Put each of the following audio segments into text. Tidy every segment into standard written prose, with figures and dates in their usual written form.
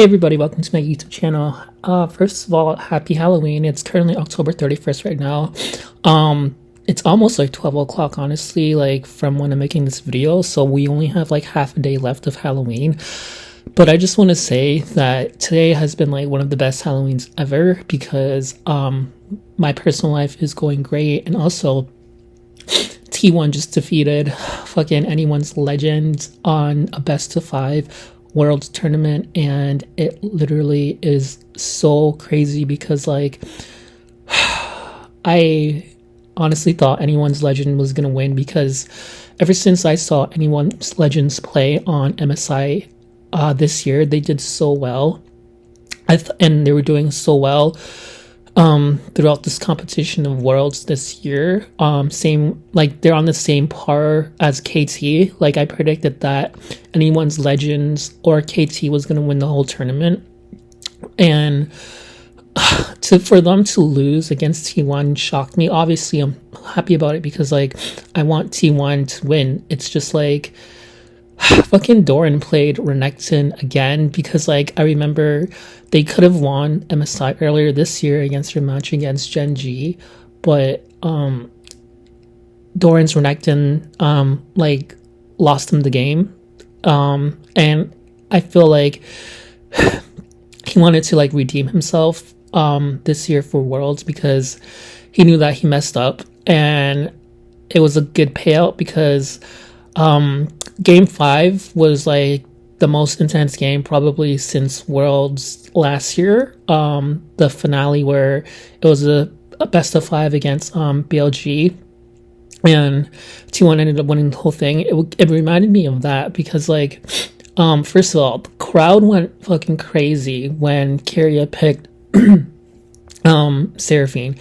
Hey everybody, welcome to my YouTube channel. First of all, happy Halloween. It's currently October 31st right now. It's almost like 12 o'clock, honestly, like from when I'm making this video. So we only have like half a day left of Halloween. But I just want to say that today has been like one of the best Halloweens ever because my personal life is going great, and also T1 just defeated fucking anyone's legend on a best of 5 worlds tournament, and it literally is so crazy because like I honestly thought anyone's legend was gonna win, because ever since I saw anyone's legends play on MSI this year, they did so well. And they were doing so well throughout this competition of worlds this year. Same, like they're on the same par as KT. Like I predicted that anyone's legends or KT was going to win the whole tournament, and for them to lose against T1 shocked me. Obviously I'm happy about it because like I want T1 to win. It's just like fucking Doran played Renekton again, because like I remember they could have won MSI earlier this year against their match against Gen G, but Doran's Renekton like lost them the game, and I feel like he wanted to like redeem himself this year for Worlds, because he knew that he messed up, and it was a good payout because game 5 was like the most intense game probably since Worlds last year. The finale where it was a best of 5 against BLG, and T1 ended up winning the whole thing. It reminded me of that because like first of all, the crowd went fucking crazy when Kyria picked Seraphine,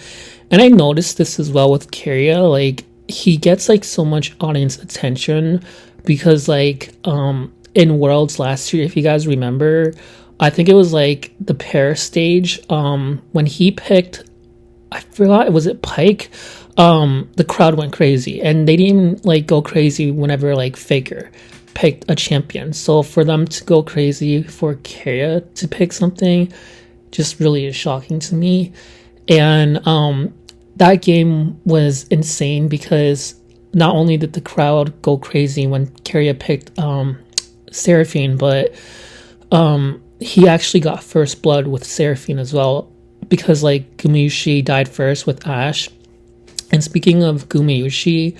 and I noticed this as well with Kyria. Like he gets like so much audience attention because like in Worlds last year, if you guys remember, I think it was like the pair stage, when he picked, I forgot, was it Pike? The crowd went crazy, and they didn't even like go crazy whenever like Faker picked a champion. So for them to go crazy for Kyria to pick something just really is shocking to me. And that game was insane because not only did the crowd go crazy when Kyria picked Seraphine, but he actually got first blood with Seraphine as well, because like Gumayushi died first with Ashe. And speaking of Gumayushi,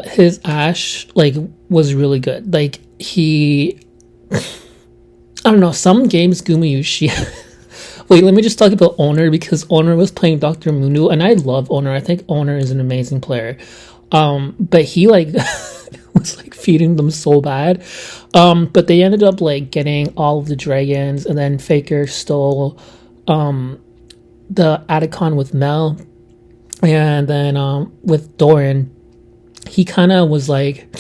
his Ashe like was really good. Like he, I don't know, some games Gumayushi wait, let me just talk about Owner, because Owner was playing Dr. Mundu, and I love Owner. I think Owner is an amazing player. But he like was like feeding them so bad. But they ended up like getting all of the dragons, and then Faker stole the Adicon with Mel. And then with Doran, he kind of was like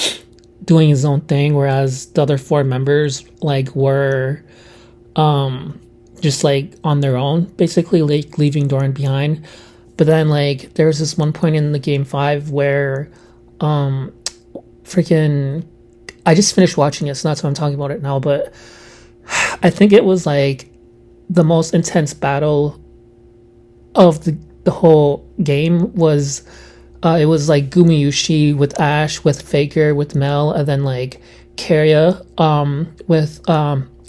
doing his own thing, whereas the other 4 members like were just like on their own, basically like leaving Doran behind. But then like there was this one point in the game 5 where freaking, I just finished watching it, so that's why I'm talking about it now, but I think it was like the most intense battle of the whole game was it was like Gumayushi with Ashe, with Faker, with Mel, and then like Kyria with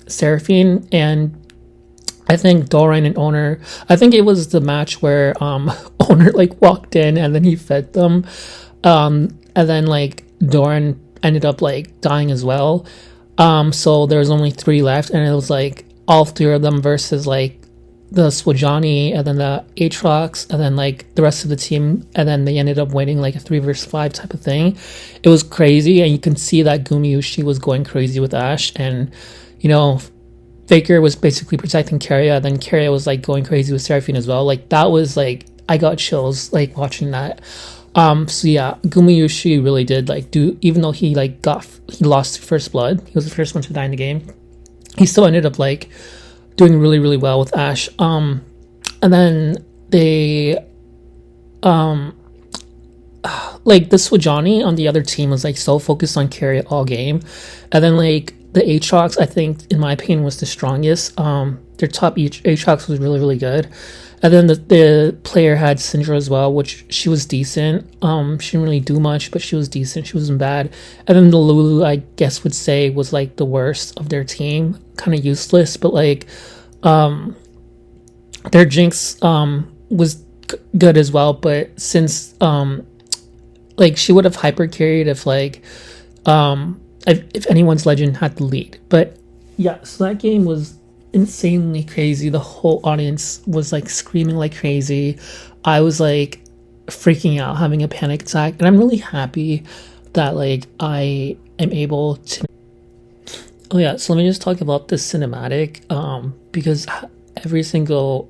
Seraphine, and I think Doran and Owner. I think it was the match where Owner like walked in and then he fed them, and then like Doran ended up like dying as well. So there was only 3 left, and it was like all 3 of them versus like the Swajani and then the Aatrox and then like the rest of the team, and then they ended up winning like a 3 versus 5 type of thing. It was crazy, and you can see that Gumayushi was going crazy with Ashe, and you know, Faker was basically protecting Kyria, then Kyria was like going crazy with Seraphine as well. Like that was like, I got chills like watching that. So yeah, Gumayushi really did like do, even though he like he lost first blood, he was the first one to die in the game, he still ended up like doing really, really well with Ashe. And then they like the Swajani on the other team was like so focused on Kyria all game, and then like the Aatrox, I think, in my opinion, was the strongest. Their top Aatrox was really, really good. And then the player had Syndra as well, which she was decent. She didn't really do much, but she was decent. She wasn't bad. And then the Lulu, I guess, would say was like the worst of their team. Kind of useless, but like their Jinx was good as well. But since like she would have hyper carried if like if anyone's legend had the lead. But yeah, so that game was insanely crazy. The whole audience was like screaming like crazy. I was like freaking out, having a panic attack, and I'm really happy that like I am able to. Oh yeah, so let me just talk about the cinematic because every single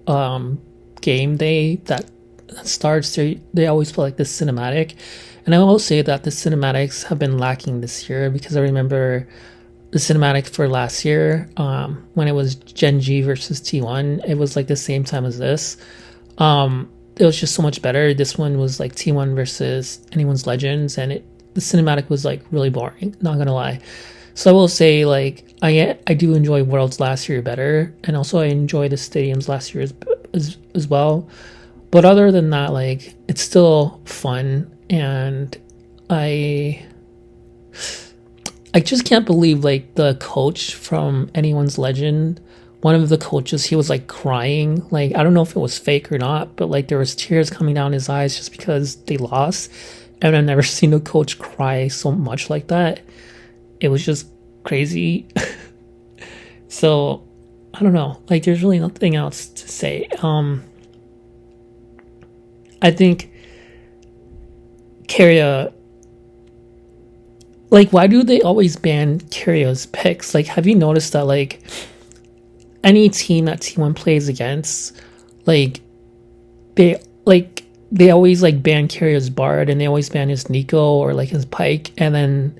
game that starts, they always play like this cinematic. And I will say that the cinematics have been lacking this year, because I remember the cinematic for last year, when it was Gen G versus T1, it was like the same time as this. It was just so much better. This one was like T1 versus anyone's legends, and the cinematic was like really boring, not gonna lie. So I will say, like, I do enjoy Worlds last year better, and also I enjoy the stadiums last year as well. But other than that, like, it's still fun, and I just can't believe, like, the coach from anyone's legend, one of the coaches, he was like crying. Like, I don't know if it was fake or not, but like there was tears coming down his eyes just because they lost. And I've never seen a coach cry so much like that. It was just crazy. So I don't know, like there's really nothing else to say. I think Keria, like, why do they always ban Keria's picks? Like, have you noticed that, like, any team that T1 plays against, like, they always, like, ban Keria's Bard, and they always ban his Nico or, like, his Pike, and then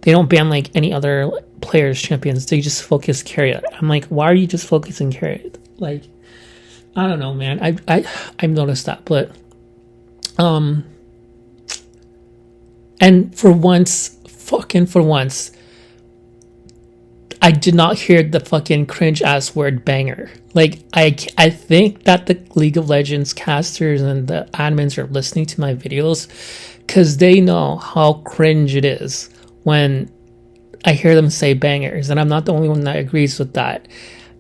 they don't ban, like, any other players' champions. They just focus Keria. I'm like, why are you just focusing Keria? Like, I don't know, man. I've noticed that, but, and for once, I did not hear the fucking cringe ass word banger. Like, I think that the League of Legends casters and the admins are listening to my videos, because they know how cringe it is when I hear them say bangers, and I'm not the only one that agrees with that.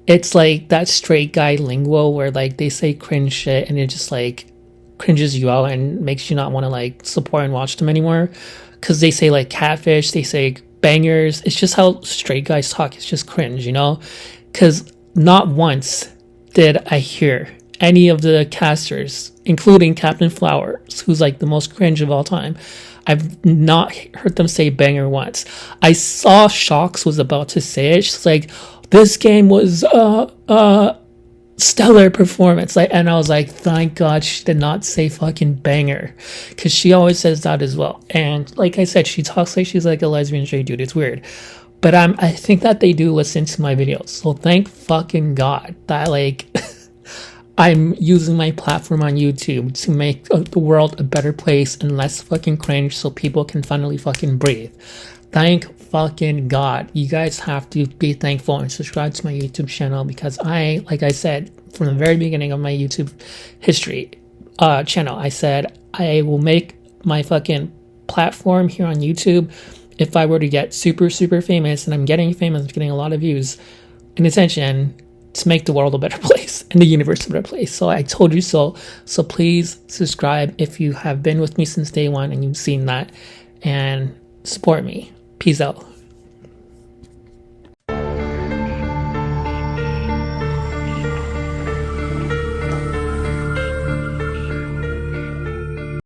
It's like that straight guy lingo where, like, they say cringe shit and it just like cringes you out and makes you not want to like support and watch them anymore, because they say like catfish, they say bangers. It's just how straight guys talk. It's just cringe, you know? Because not once did I hear any of the casters, including Captain Flowers, who's like the most cringe of all time, I've not heard them say banger once. I saw Shox was about to say it. She's like, this game was stellar performance. Like, and I was like, thank God she did not say fucking banger, because she always says that as well. And like I said, she talks like she's like a lesbian straight dude. It's weird, but I think that they do listen to my videos. So thank fucking God that like I'm using my platform on YouTube to make the world a better place and less fucking cringe, so people can finally fucking breathe. Thank fucking God. You guys have to be thankful and subscribe to my YouTube channel, because like I said, from the very beginning of my YouTube history channel, I said I will make my fucking platform here on YouTube if I were to get super, super famous, and I'm getting famous, getting a lot of views and attention, to make the world a better place and the universe a better place. So I told you so. So please subscribe if you have been with me since day one and you've seen that, and support me. Peace out.